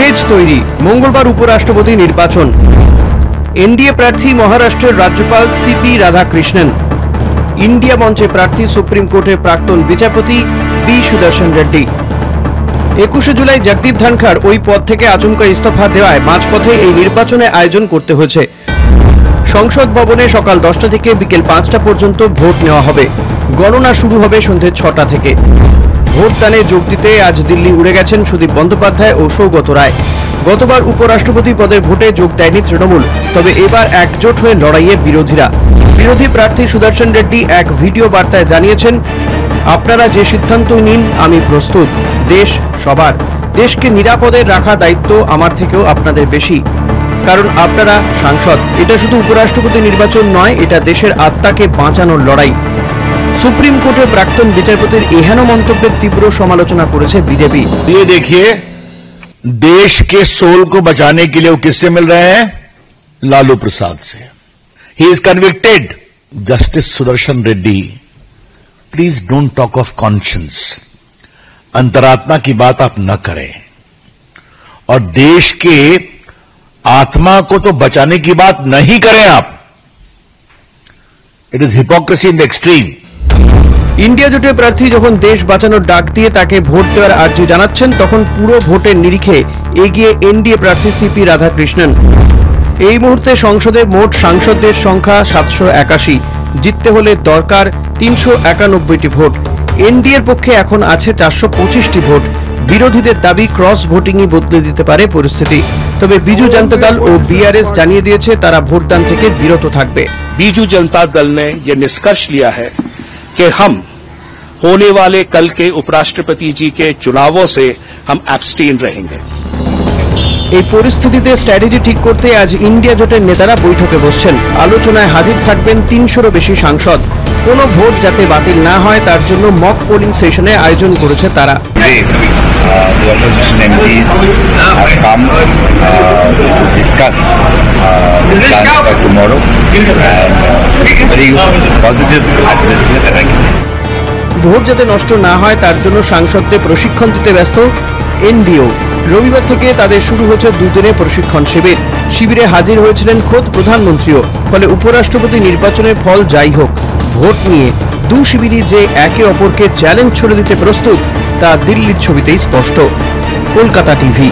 Stage তৈরি, মঙ্গলবার উপরাষ্ট্রপতি নির্বাচন। এনডিএ প্রার্থী মহারাষ্ট্রের রাজ্যপাল সিপি রাধাকৃষ্ণন। ইন্ডিয়া মঞ্চে প্রার্থী সুপ্রিম কোর্টের প্রাক্তন বিচারপতি বি সুদর্শন রেড্ডি। 21 জুলাই জগদীপ ধনখড় ওই পদ থেকে আচমকা ইস্তফা দেওয়ায় মাঝপথে এই নির্বাচনে আয়োজন করতে হয়েছে। সংসদ ভবনে সকাল 10টা থেকে বিকেল 5টা পর্যন্ত ভোট নেওয়া হবে। গণনা শুরু হবে সন্ধ্যে 6টা থেকে। ভোটদানে যোগ দিতে আজ দিল্লি উড়ে গেছেন সুদীপ বন্দ্যোপাধ্যায় ও সৌগত রায়। গতবার উপরাষ্ট্রপতি পদের ভোটে যোগ দেয়নি তৃণমূল, তবে এবার একজোট হয়ে লড়াইয়ে বিরোধীরা। বিরোধী প্রার্থী সুদর্শন রেড্ডি এক ভিডিও বার্তায় জানিয়েছেন, আপনারা যে সিদ্ধান্ত নিন আমি প্রস্তুত। দেশ সবার, দেশকে নিরাপদে রাখা দায়িত্ব আমার থেকেও আপনাদের বেশি, কারণ আপনারা সাংসদ। এটা শুধু উপরাষ্ট্রপতি নির্বাচন নয়, এটা দেশের আত্মাকে বাঁচানোর লড়াই। সুপ্রিম কোর্টের প্রাক্তন বিচারপতির এহেন মন্তব্যের তীব্র সমালোচনা করেছে বিজেপি। ये देखिए, देश के सोल को बचाने के लिए वो किससे मिल रहे हैं? लालू प्रसाद से। He is convicted. Justice Sudarshan Reddy, please don't talk of conscience. अंतरात्मा की बात आप न करें, और देश के आत्मा को तो बचाने की बात नहीं करें आप। It is hypocrisy in the extreme. India জোটের প্রার্থী যখন দেশ বাঁচানোর ডাক দিয়ে তাকে ভোট দেওয়ার আর্জি জানাচ্ছেন, তখন পুরো ভোটের নিরিখে এগিয়ে এনডিএ প্রার্থী সিপি রাধাকৃষ্ণন। এই মুহূর্তে সংসদে মোট সাংসদদের সংখ্যা 781। জিততে হলে দরকার 391টি ভোট। এনডিএর পক্ষে এখন আছে 425টি ভোট। বিরোধীদের দাবি ক্রস ভোটিংই বদলে দিতে পারে পরিস্থিতি। তবে বিজু জনতা দল ও বিআরএস জানিয়ে দিয়েছে তারা ভোটদান থেকে বিরত থাকবে। बीजू जनता दल ने यह निष्कर्ष लिया है कि हम होने वाले कल के उपराष्ट्रपति जी के चुनावों से हम एब्सटेन रहेंगे। এই পরিস্থিতিতে স্ট্র্যাটেজি ঠিক করতে আজ ইন্ডিয়া জোটের নেতারা বৈঠকে বসছেন। আলোচনায় হাজির থাকবেন 300-রও বেশি সাংসদ। কোনো ভোট যাতে বাতিল না হয় তার জন্য মক পোলিং সেশনে আয়োজন করেছে তারা। The opposition MPs have come to discuss the plans for tomorrow, and very positive atmosphere that I can see. Vote যাতে নষ্ট না হয় তার জন্য সাংসদদের প্রশিক্ষণ দিতে ব্যস্ত এনডিও। রবিবার থেকে তাদের শুরু হচ্ছে দুদিনের প্রশিক্ষণ শিবির। শিবিরে হাজির হয়েছিলেন খোদ প্রধানমন্ত্রীও। ফলে উপরাষ্ট্রপতি নির্বাচনের ফল যাই হোক, ভোট নিয়ে দু শিবিরই যে একে অপরকে চ্যালেঞ্জ ছুড়ে দিতে প্রস্তুত তা দিল্লির ছবিতেই স্পষ্ট। কলকাতা টিভি।